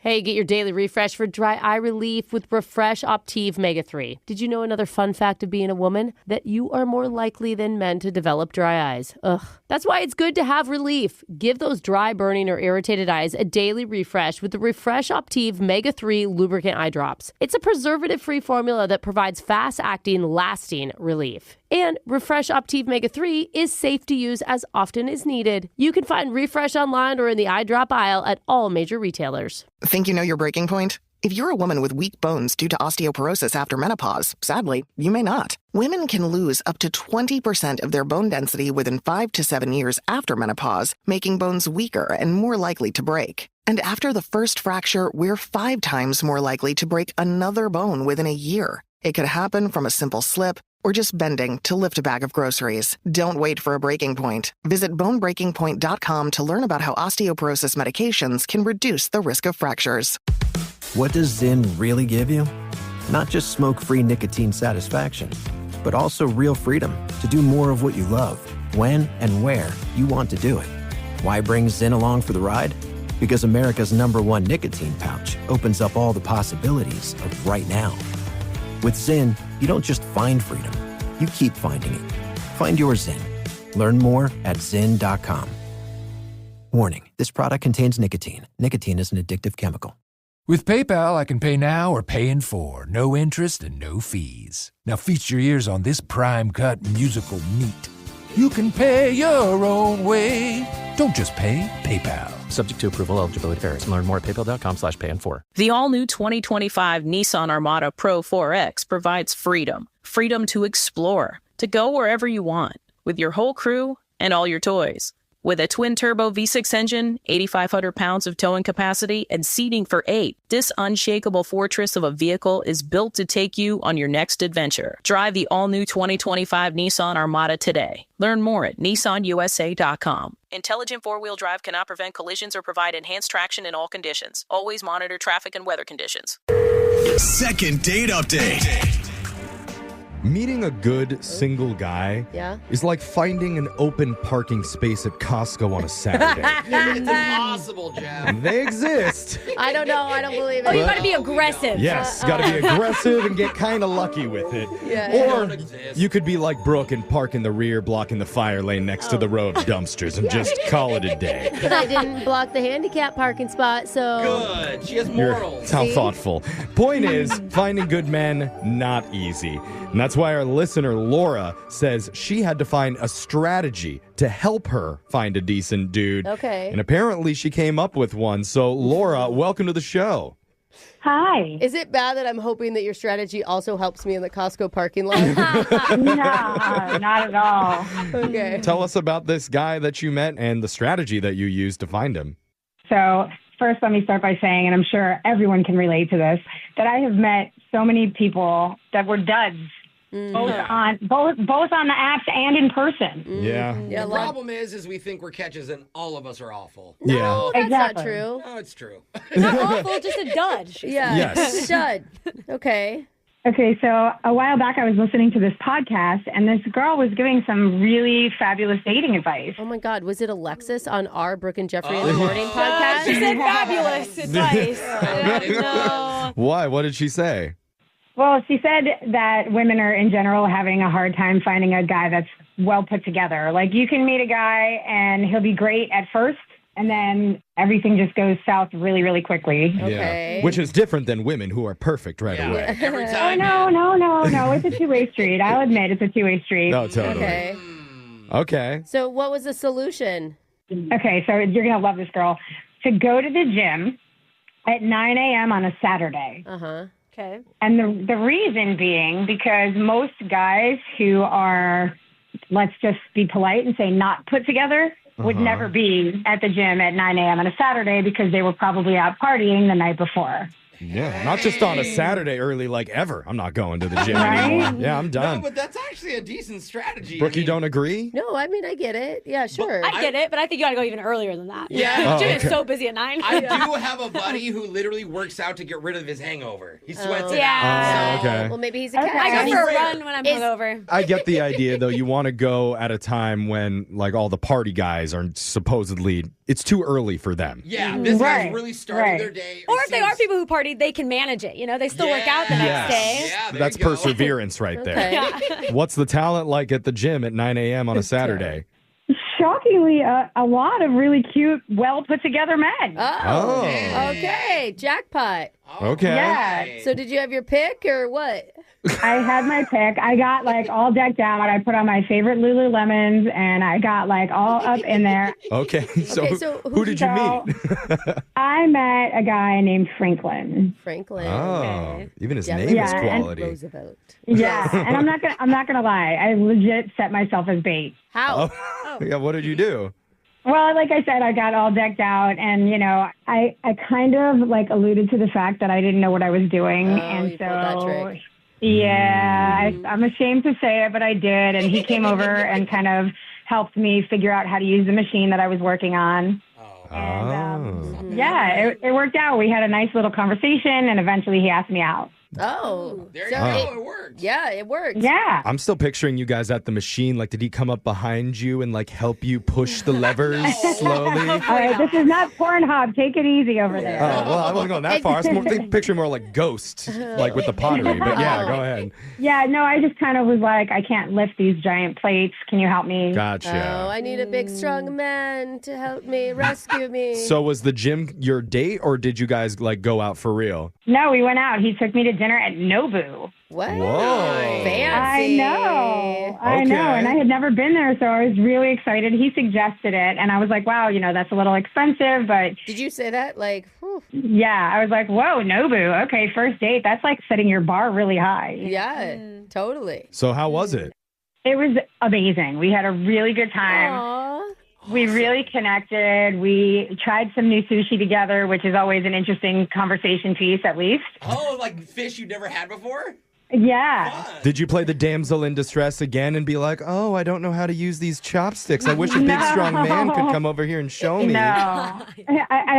Hey, get your daily refresh for dry eye relief with Refresh Optive Mega 3. Did you know another fun fact of being a woman? That you are more likely than men to develop dry eyes. Ugh. That's why it's good to have relief. Give those dry, burning, or irritated eyes a daily refresh with the Refresh Optive Mega 3 lubricant eye drops. It's a preservative-free formula that provides fast-acting, lasting relief. And Refresh Optive Mega 3 is safe to use as often as needed. You can find Refresh online or in the eye drop aisle at all major retailers. Think you know your breaking point? If you're a woman with weak bones due to osteoporosis after menopause, sadly, you may not. Women can lose up to 20% of their bone density within 5 to 7 years after menopause, making bones weaker and more likely to break. And after the first fracture, we're 5 times more likely to break another bone within a year. It could happen from a simple slip or just bending to lift a bag of groceries. Don't wait for a breaking point. Visit bonebreakingpoint.com to learn about how osteoporosis medications can reduce the risk of fractures. What does Zyn really give you? Not just smoke-free nicotine satisfaction, but also real freedom to do more of what you love, when and where you want to do it. Why bring Zyn along for the ride? Because America's #1 nicotine pouch opens up all the possibilities of right now. With Zyn, you don't just find freedom, you keep finding it. Find your Zyn. Learn more at Zyn.com. Warning, this product contains nicotine. Nicotine is an addictive chemical. With PayPal, I can pay now or pay in 4. No interest and no fees. Now feast your ears on this prime-cut musical meat. You can pay your own way. Don't just pay, PayPal. Subject to approval, eligibility varies. Learn more at paypal.com/pay-in-4. The all-new 2025 Nissan Armada Pro 4X provides freedom. Freedom to explore, to go wherever you want, with your whole crew and all your toys. With a twin-turbo V6 engine, 8,500 pounds of towing capacity, and seating for 8, this unshakable fortress of a vehicle is built to take you on your next adventure. Drive the all-new 2025 Nissan Armada today. Learn more at nissanusa.com. Intelligent four-wheel drive cannot prevent collisions or provide enhanced traction in all conditions. Always monitor traffic and weather conditions. Second date update. Meeting a good single guy is like finding an open parking space at Costco on a Saturday. It's impossible, Jeff. They exist. I don't know. I don't believe it. Oh, you got to be aggressive. Yes, got to be aggressive and get kind of lucky with it. Or you could be like Brooke and park in the rear, blocking the fire lane next to the row of dumpsters and just call it a day. But I didn't block the handicap parking spot, so... Good. She has morals. How thoughtful. Point is, finding good men, not easy. And that's why our listener, Laura, says she had to find a strategy to help her find a decent dude. Okay. And apparently she came up with one. So, Laura, welcome to the show. Hi. Is it bad that I'm hoping that your strategy also helps me in the Costco parking lot? No, not at all. Okay. Tell us about this guy that you met and the strategy that you used to find him. So first, let me start by saying, and I'm sure everyone can relate to this, that I have met so many people that were duds. Both on the apps and in person. Yeah. The problem is we think we're catches and all of us are awful. No, that's Exactly. not true. No, it's true. Not awful, just a dud. Yeah. Yes. Dud. Okay. Okay, so a while back I was listening to this podcast, and this girl was giving some really fabulous dating advice. Oh my God, was it Alexis on our Brooke and Jeffery in the Morning podcast? She said fabulous advice. No. Why? What did she say? Well, she said that women are in general having a hard time finding a guy that's well put together. Like, you can meet a guy and he'll be great at first, and then everything just goes south really, really quickly. Okay. Yeah. Which is different than women who are perfect right away. Every Oh, time. no. It's a two-way street. I'll admit it's a two-way street. No, totally. Okay. Okay. So what was the solution? Okay, so you're going to love this girl. To go to the gym at 9 a.m. on a Saturday. Uh-huh. Okay. And the reason being because most guys who are, let's just be polite and say not put together, would never be at the gym at 9 a.m. on a Saturday because they were probably out partying the night before. Yeah, not just on a Saturday early, like ever. I'm not going to the gym Right? anymore. Yeah, I'm No, done. but that's actually a decent strategy. Brooke, you don't agree? No, I mean, I get it. Yeah, sure. I get it, but I think you got to go even earlier than that. Yeah. Oh, Gym okay. is so busy at 9. I do have a buddy who literally works out to get rid of his hangover. He sweats it Yeah. out. Oh, okay. Well, maybe he's a Okay. cat. I go Is- for a run when I'm hungover. I get the idea, though. You want to go at a time when, like, all the party guys are supposedly it's too early for them. Yeah, this guy's really starting their day. Or if they are people who party, they can manage it. They still work out the next day. Yeah, that's perseverance right there. Yeah. What's the talent like at the gym at 9 a.m. on a Saturday? Shockingly, a lot of really cute, well put together men. Oh. Okay. Jackpot. Okay. Yeah. So did you have your pick or what? I had my pick. I got like all decked out. I put on my favorite Lululemons and I got like all up in there. Okay. So who did you meet? I met a guy named Franklin. Franklin. Oh, even his name is quality. Roosevelt. Yeah, and I'm not gonna lie. I legit set myself as bait. How? Yeah. What did you do? Well, like I said, I got all decked out, and I kind of like alluded to the fact that I didn't know what I was doing, and you pulled that trick. Yeah, I'm ashamed to say it, but I did, and he came over and kind of helped me figure out how to use the machine that I was working on. And it worked out. We had a nice little conversation, and eventually he asked me out. Oh, there you go. It worked. Yeah, it worked. Yeah. I'm still picturing you guys at the machine. Like, did he come up behind you and like help you push the levers slowly? All right, this is not Pornhub. Take it easy over there. Oh, well, I wasn't going that far. I was picturing more like Ghost, like with the pottery. But yeah, go ahead. Yeah, no, I just kind of was like, I can't lift these giant plates. Can you help me? Gotcha. Oh, I need a big, strong man to help me, rescue me. So was the gym your date, or did you guys like go out for real? No, we went out. He took me to dinner at Nobu. What? Whoa. Fancy. I know. And I had never been there, so I was really excited. He suggested it, and I was like, wow, that's a little expensive, but... Did you say that? Like, whew. Yeah, I was like, whoa, Nobu. Okay, first date. That's like setting your bar really high. Yeah, totally. So how was it? It was amazing. We had a really good time. Aww. We really connected. We tried some new sushi together, which is always an interesting conversation piece, at least. Oh, like fish you've never had before? Yeah. Fun. Did you play the damsel in distress again and be like, oh, I don't know how to use these chopsticks. I wish a big, strong man could come over here and show me. No. I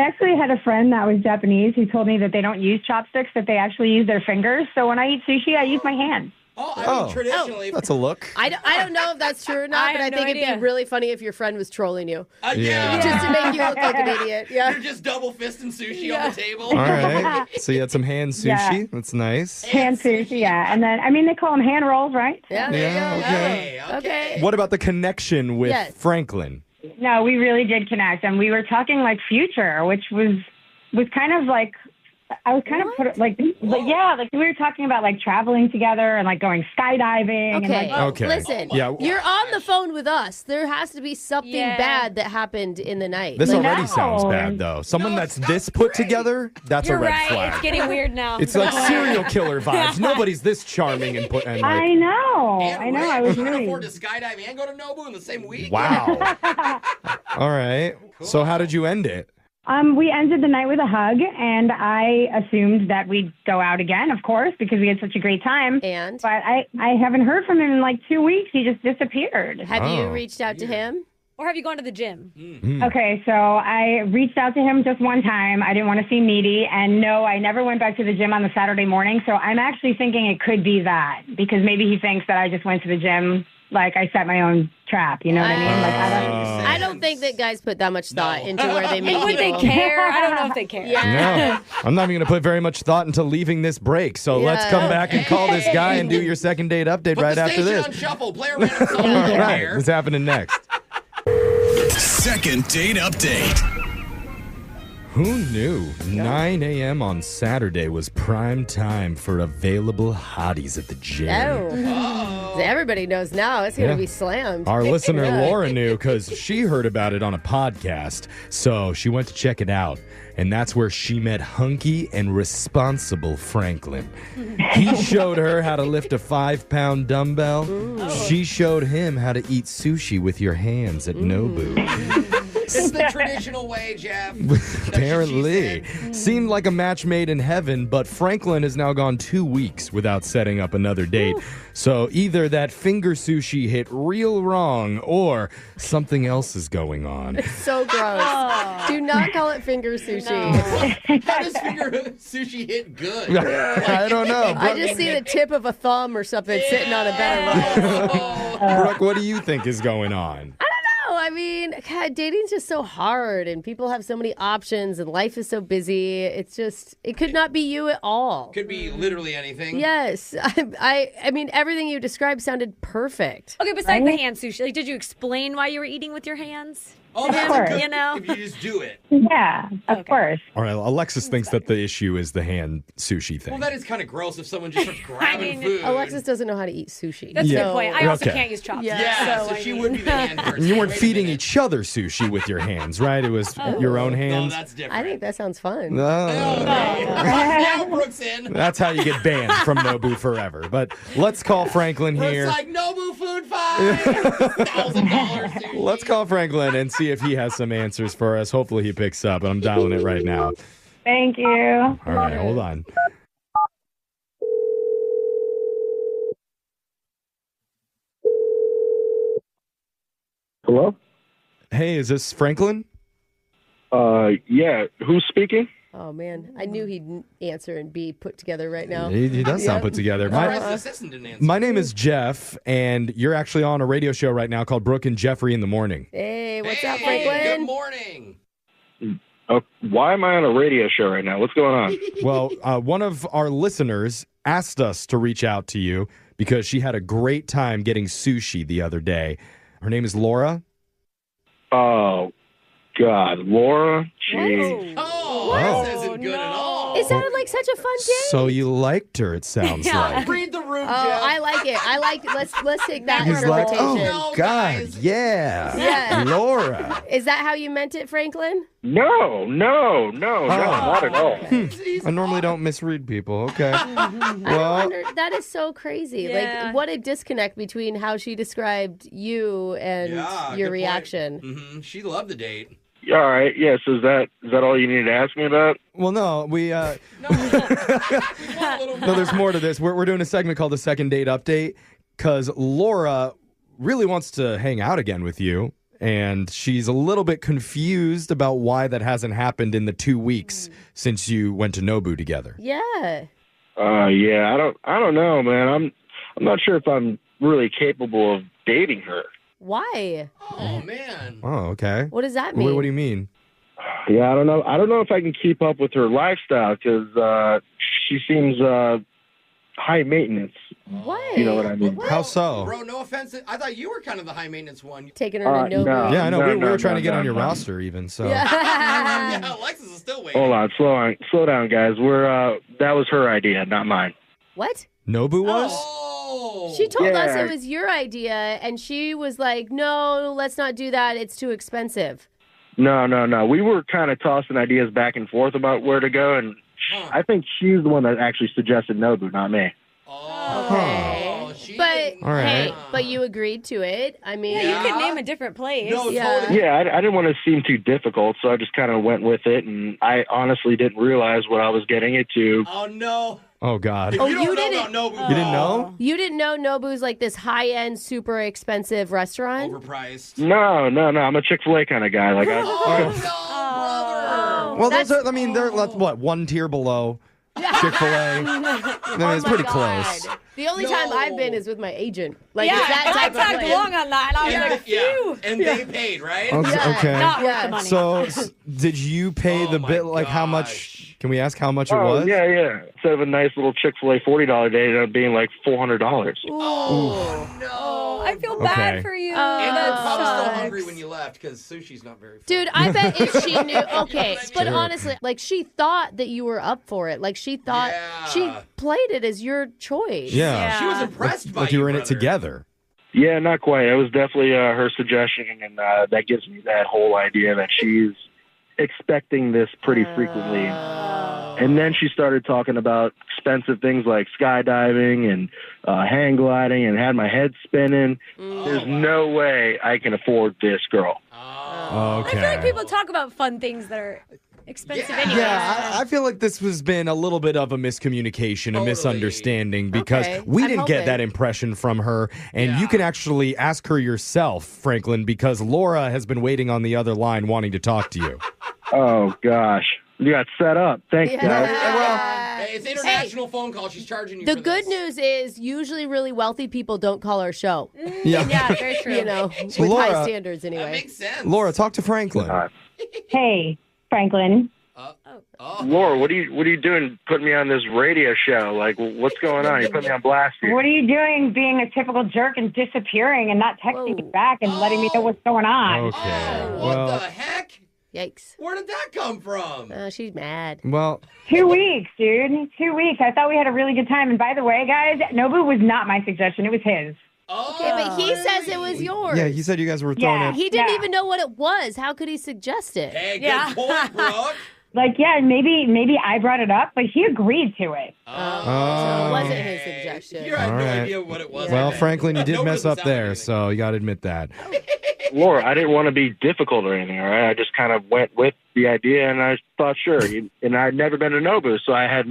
actually had a friend that was Japanese who told me that they don't use chopsticks, that they actually use their fingers. So when I eat sushi, I use my hands. Oh, I mean, traditionally. That's a look. I don't know if that's true or not, but I think it'd be really funny if your friend was trolling you. Yeah. Just to make you look like an idiot. Yeah. You're just double fisting sushi on the table. All right. So you had some hand sushi. Yeah. That's nice. Hand sushi, yeah. And then, they call them hand rolls, right? Yeah. Okay. What about the connection with Franklin? No, we really did connect. And we were talking like future, which was kind of like... I was kind of put like we were talking about like traveling together and like going skydiving. Okay. And, Listen. You're on the phone with us. There has to be something bad that happened in the night. This already sounds bad, though. Someone that's this put together, that's a red flag. It's getting weird now. It's like serial killer vibes. Nobody's this charming and put. And like, I know. I was you can really. afford to skydive and go to Nobu in the same week? Wow. All right. Cool. So how did you end it? We ended the night with a hug, and I assumed that we'd go out again, of course, because we had such a great time. And? But I haven't heard from him in like 2 weeks. He just disappeared. Have you reached out to him? Or have you gone to the gym? Okay, so I reached out to him just one time. I didn't want to seem needy. And no, I never went back to the gym on the Saturday morning. So I'm actually thinking it could be that, because maybe he thinks that I just went to the gym like I set my own trap. You know what I mean? Like I don't think that guys put that much thought into where they meet Would they people. care? I don't know if they care. No, I'm not even going to put very much thought into leaving this break. So let's come back and call this guy and do your second date update Put right the after station this. on shuffle. Play a random song. All right, what's happening next? Second date update. Who knew 9 a.m. on Saturday was prime time for available hotties at the gym? Oh. Everybody knows now. It's going to be slammed. Our listener Laura knew because she heard about it on a podcast. So she went to check it out. And that's where she met hunky and responsible Franklin. He showed her how to lift a 5-pound dumbbell. She showed him how to eat sushi with your hands at Nobu. It's the traditional way, Jeff. Apparently. Seemed like a match made in heaven, but Franklin has now gone 2 weeks without setting up another date. So either that finger sushi hit real wrong or something else is going on. So gross. Do not call it finger sushi. How does finger sushi hit good? I don't know. I just see the tip of a thumb or something sitting on a better roll. Brooke, what do you think is going on? I I mean, God, dating's just so hard, and people have so many options, and life is so busy. It's just, it could not be you at all. Could be literally anything. Yes. I mean, everything you described sounded perfect. Okay, besides the hand sushi, like, did you explain why you were eating with your hands? Oh, that's course. good. You know? If you just do it. Yeah, of course. All right, Alexis thinks that the issue is the hand sushi thing. Well, that is kind of gross if someone just starts grabbing food. Alexis doesn't know how to eat sushi. That's a Yeah. good point. I also Okay. can't use chopsticks. Yeah, so she would be the hand person. And you weren't Wait a feeding minute. each other sushi with your hands, right? It was your own No, hands. that's different. I think that sounds fun. Now Brooke's in. That's how you get banned from Nobu forever. But let's call Franklin here. Brooke's like, Nobu food fight. $1,000. Let's call Franklin and see if he has some answers for us. Hopefully he picks up. I'm dialing it right now. Thank you. All right, hold on. Hello? Hey, is this Franklin? Yeah. Who's speaking? Oh, man. I knew he'd answer and be put together right now. He does sound put together. My name is Jeff, and you're actually on a radio show right now called Brooke and Jeffery in the Morning. Hey, what's up, Franklin? Good morning. Why am I on a radio show right now? What's going on? Well, one of our listeners asked us to reach out to you because she had a great time getting sushi the other day. Her name is Laura. Oh, God. Laura? Jeez. Oh, this isn't good at all. It sounded like such a fun day. So you liked her, it sounds like. Read the room, Oh, Jeff. I like it. Let's take that He's like, interpretation. oh, God, yeah. Yeah. Laura. Is that how you meant it, Franklin? No, not at all. I normally don't misread people. Okay. I Well, wonder, that is so crazy. Yeah. Like, what a disconnect between how she described you and Yeah, your good reaction. Mm-hmm. She loved the date. All right. Yeah, so is that all you needed to ask me about? well, no, we No, we want a little no, there's more to this. We're doing a segment called the Second Date Update because Laura really wants to hang out again with you, and she's a little bit confused about why that hasn't happened in the 2 weeks since you went to Nobu together. Yeah. Yeah, I don't know, man. I'm not sure if I'm really capable of dating her. Why? Oh, man. Oh, okay. What does that What mean? do you mean? Yeah, I don't know. I don't know if I can keep up with her lifestyle because she seems high maintenance. Why? You know what I mean? How so? Bro, no offense. I thought you were kind of the high maintenance one. Taking her to Nobu. no. Yeah, I know. we were trying to get no, on your no. roster even, so. Yeah, Alexis is still waiting. Hold on, slow down, guys. That was her idea, not mine. What? Nobu was? Oh. She told us Yeah. it was your idea, and she was like, no, let's not do that. It's too expensive. No. We were kind of tossing ideas back and forth about where to go, and I think she's the one that actually suggested Nobu, not me. Oh, she But, didn't- All right. hey, but you agreed to it. I mean, Yeah, you could name a different place. No, Yeah. totally. Yeah, I didn't want to seem too difficult, so I just kind of went with it, and I honestly didn't realize what I was getting into. Oh, no. Oh, God. If Oh, you don't you know didn't- about Nobu. You didn't know? you didn't know Nobu's like this high-end, super expensive restaurant? Overpriced. No. I'm a Chick-fil-A kind of guy. Like, Oh, no, brother. Well, those are, I mean, they're, what, one tier below Chick-fil-A? I mean, it's pretty close. The only time I've been is with my agent. Like, Yeah, it's that and I type of tagged place. along on that, and I was Yeah, like, phew. and they paid, right? Okay. Not worth the money. So, did you pay Oh the my bit, like, how gosh. much? Can we ask how much it oh, was? yeah. Instead of a nice little Chick-fil-A $40 day, it ended up being like $400. Oh, no. I feel Okay. bad for you. And That you're probably still sucks. hungry when you left because sushi's not very fun. Dude, I bet if she knew, okay, That's but true. honestly, like she thought that you were up for it. Like she thought she Yeah. played it as your choice. Yeah. She was impressed by Like you were in it brother. together. Yeah, not quite. It was definitely her suggestion, and that gives me that whole idea that she's expecting this pretty frequently. And then she started talking about expensive things like skydiving and hang gliding and had my head spinning. There's no way I can afford this girl. I Okay. feel like people talk about fun things that are expensive anyway. Yeah, I feel like this has been a little bit of a miscommunication, a misunderstanding, because Okay, we I'm didn't get hoping. that impression from her. And you can actually ask her yourself, Franklin, because Laura has been waiting on the other line wanting to talk to you. Oh, gosh. You got set up. Thanks, guys. Well, Hey, it's international phone call. She's charging you The for good this. news is usually really wealthy people don't call our show. Yeah, very true. You know, with Laura, high standards anyway. That makes sense. Laura, talk to Franklin. Hey, Franklin. Laura, what are you doing putting me on this radio show? Like, what's going on? You put me on blast here. What are you doing being a typical jerk and disappearing and not texting me back and letting me know what's going on? Okay. What Well, the heck? Yikes. Where did that come from? She's mad. well, 2 weeks, dude. 2 weeks. I thought we had a really good time. And by the way, guys, Nobu was not my suggestion. It was his. Okay, but he says it was yours. Yeah, he said you guys were throwing it. He didn't even know what it was. How could he suggest it? Hey, good point, Brooke. Like, yeah, maybe I brought it up, but he agreed to it. So it wasn't his suggestion. You had All no right. idea what it was. well, I bet. Franklin, you did Nobody mess up sounded there, anything. so you got to admit that. Laura, I didn't want to be difficult or anything, all right? I just kind of went with the idea, and I thought, sure. And I'd never been to Nobu, so I had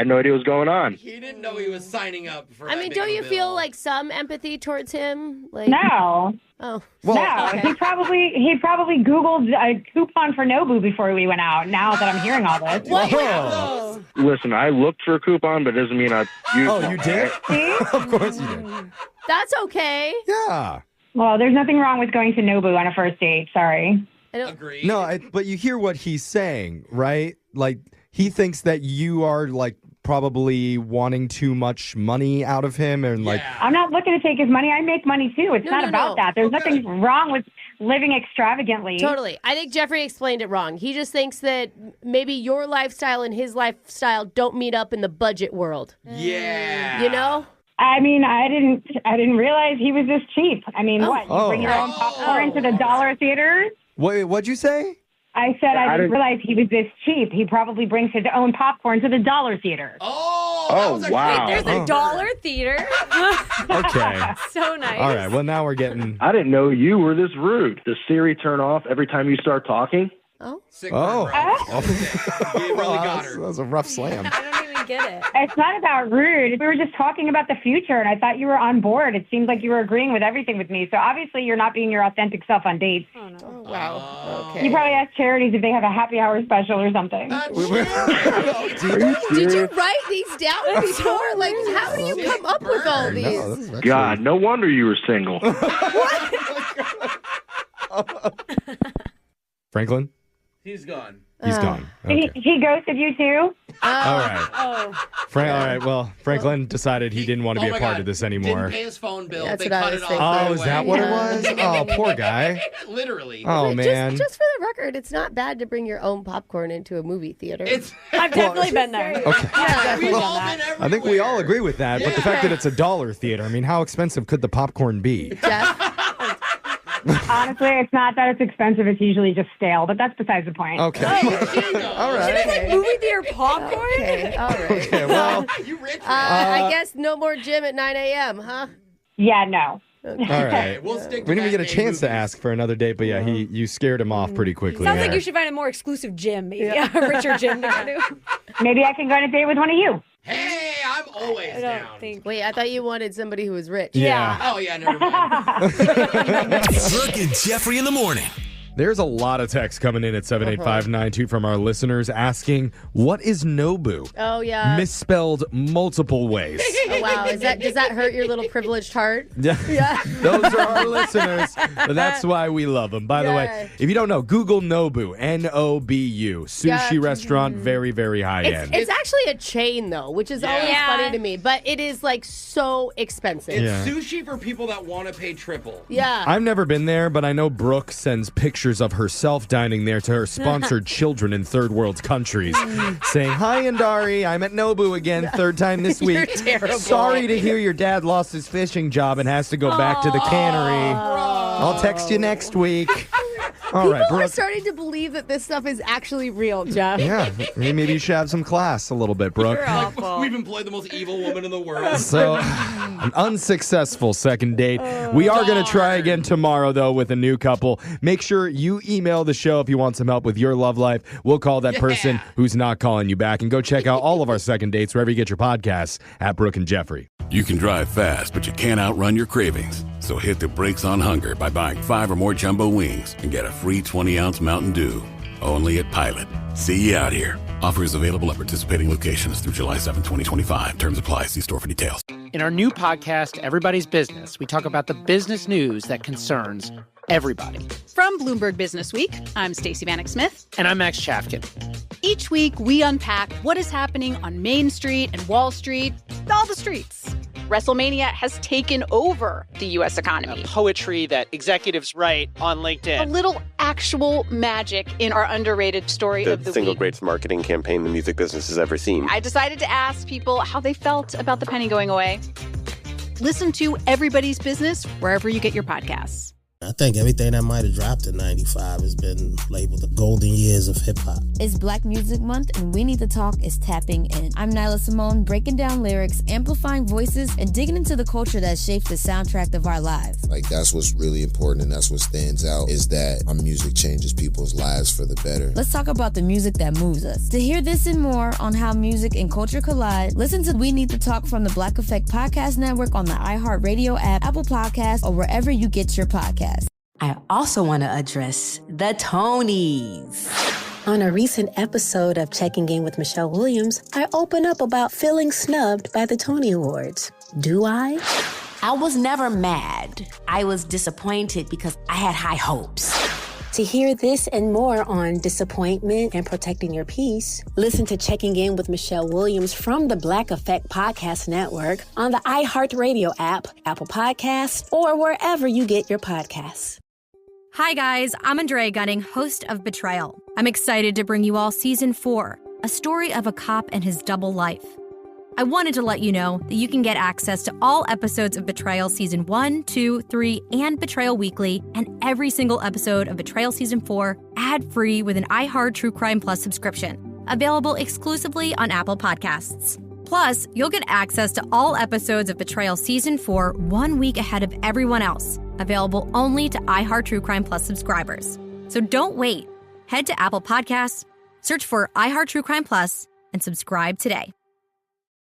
no idea what was going on. He didn't know he was signing up for I mean, don't you feel like some empathy towards him? Like, No. Oh. No, okay. he probably Googled a coupon for Nobu before we went out. Now that I'm hearing all this, Whoa. Listen, I looked for a coupon, but it doesn't mean I used Oh, one, you did? See? Of course you did. That's okay. Yeah. Well, there's nothing wrong with going to Nobu on a first date. Sorry. I don't. Agreed. No, but you hear what he's saying, right? Like, he thinks that you are, like, probably wanting too much money out of him and, like... I'm not looking to take his money. I make money too. It's not about that. There's nothing wrong with living extravagantly. Totally. I think Jeffrey explained it wrong. He just thinks that maybe your lifestyle and his lifestyle don't meet up in the budget world. Yeah. You know? I mean, I didn't realize he was this cheap. I mean, what? You bring your own popcorn to the dollar theater? What'd you say? I said I didn't realize he was this cheap. He probably brings his own popcorn to the dollar theater. Oh, wow. There's a dollar theater. Okay. So nice. All right. Well, now we're getting... I didn't know you were this rude. Does Siri turn off every time you start talking? Oh. You really got her. That was a rough slam. I don't even get it. It's not about rude. We were just talking about the future, and I thought you were on board. It seems like you were agreeing with everything with me. So obviously you're not being your authentic self on dates. Oh, no. Wow. Okay. You probably ask charities if they have a happy hour special or something. Did you write these down before? Like, how do you come up with all these? God, no wonder you were single. Franklin? He's gone. He's gone. Okay. He ghosted you too? All right. Oh. All right. Well, Franklin decided he didn't want to be a part of this anymore. Didn't pay his phone bill. That's They what I cut was it thinking. off. Oh, is that what it was? Oh, poor guy. Literally. Oh, man. Just for the record, it's not bad to bring your own popcorn into a movie theater. I've definitely been there. Okay. Yeah, We've done all that. been everywhere. I think we all agree with that, but the fact that it's a dollar theater, I mean, how expensive could the popcorn be? Jeff? Honestly, it's not that it's expensive. It's usually just stale, but that's besides the point. Okay. All right. Movie theater popcorn? Okay, all right. Okay, well, You rich I guess no more gym at 9 a.m., huh? Yeah, no. all right. We'll stick to We didn't even get a Batman chance to movies. ask for another date, but yeah, you scared him off pretty quickly. Sounds there. like you should find a more exclusive gym, maybe. A richer gym to go to. Maybe I can go on a date with one of you. Hey, I'm always I down. don't think. Wait, I thought you wanted somebody who was rich. Yeah. Oh, yeah, never mind. Brooke and Jeffrey in the morning. There's a lot of texts coming in at 78592 from our listeners asking, what is Nobu? Oh, yeah. Misspelled multiple ways. Oh, wow. Does that hurt your little privileged heart? Yeah. Those are our listeners. But that's why we love them. By the way, if you don't know, Google Nobu, N-O-B-U. Sushi restaurant, very, very high end. It's actually a chain, though, which is always funny to me. But it is, like, so expensive. It's sushi for people that want to pay triple. Yeah. I've never been there, but I know Brooke sends pictures of herself dining there to her sponsored children in third world countries, saying, "Hi, Andari, I'm at Nobu again, third time this week. You're terrible. Sorry to hear your dad lost his fishing job and has to go back to the cannery. I'll text you next week." All right, People are Brooke. starting to believe that this stuff is actually real, Jeff. Yeah, maybe you should have some class a little bit, Brooke. You're awful. We've employed the most evil woman in the world. So, an unsuccessful second date. We are going to try again tomorrow, though, with a new couple. Make sure you email the show if you want some help with your love life. We'll call that person who's not calling you back. And go check out all of our second dates wherever you get your podcasts at Brooke and Jeffrey. You can drive fast, but you can't outrun your cravings. So hit the brakes on hunger by buying 5 or more jumbo wings and get a free 20-ounce Mountain Dew. Only at Pilot. See you out here. Offer is available at participating locations through July 7, 2025. Terms apply. See store for details. In our new podcast, Everybody's Business, we talk about the business news that concerns everybody. From Bloomberg Business Week, I'm Stacey Vanek Smith. And I'm Max Chafkin. Each week, we unpack what is happening on Main Street and Wall Street, all the streets. WrestleMania has taken over the U.S. economy. Poetry that executives write on LinkedIn. A little actual magic in our underrated story of the week. The single week. greatest marketing campaign the music business has ever seen. I decided to ask people how they felt about the penny going away. Listen to Everybody's Business wherever you get your podcasts. I think everything that might have dropped in 95 has been labeled the golden years of hip-hop. It's Black Music Month, and We Need to Talk is tapping in. I'm Nyla Simone, breaking down lyrics, amplifying voices, and digging into the culture that shaped the soundtrack of our lives. Like, that's what's really important, and that's what stands out, is that our music changes people's lives for the better. Let's talk about the music that moves us. To hear this and more on how music and culture collide, listen to We Need to Talk from the Black Effect Podcast Network on the iHeartRadio app, Apple Podcasts, or wherever you get your podcasts. I also want to address the Tonys. On a recent episode of Checking In with Michelle Williams, I open up about feeling snubbed by the Tony Awards. Do I? I was never mad. I was disappointed because I had high hopes. To hear this and more on disappointment and protecting your peace, listen to Checking In with Michelle Williams from the Black Effect Podcast Network on the iHeartRadio app, Apple Podcasts, or wherever you get your podcasts. Hi guys, I'm Andrea Gunning, host of Betrayal. I'm excited to bring you all Season 4, a story of a cop and his double life. I wanted to let you know that you can get access to all episodes of Betrayal Season 1, 2, 3, and Betrayal Weekly, and every single episode of Betrayal Season 4 ad-free with an iHeart True Crime Plus subscription, available exclusively on Apple Podcasts. Plus, you'll get access to all episodes of Betrayal Season 4 1 week ahead of everyone else, available only to iHeart True Crime Plus subscribers. So don't wait. Head to Apple Podcasts, search for iHeart True Crime Plus, and subscribe today.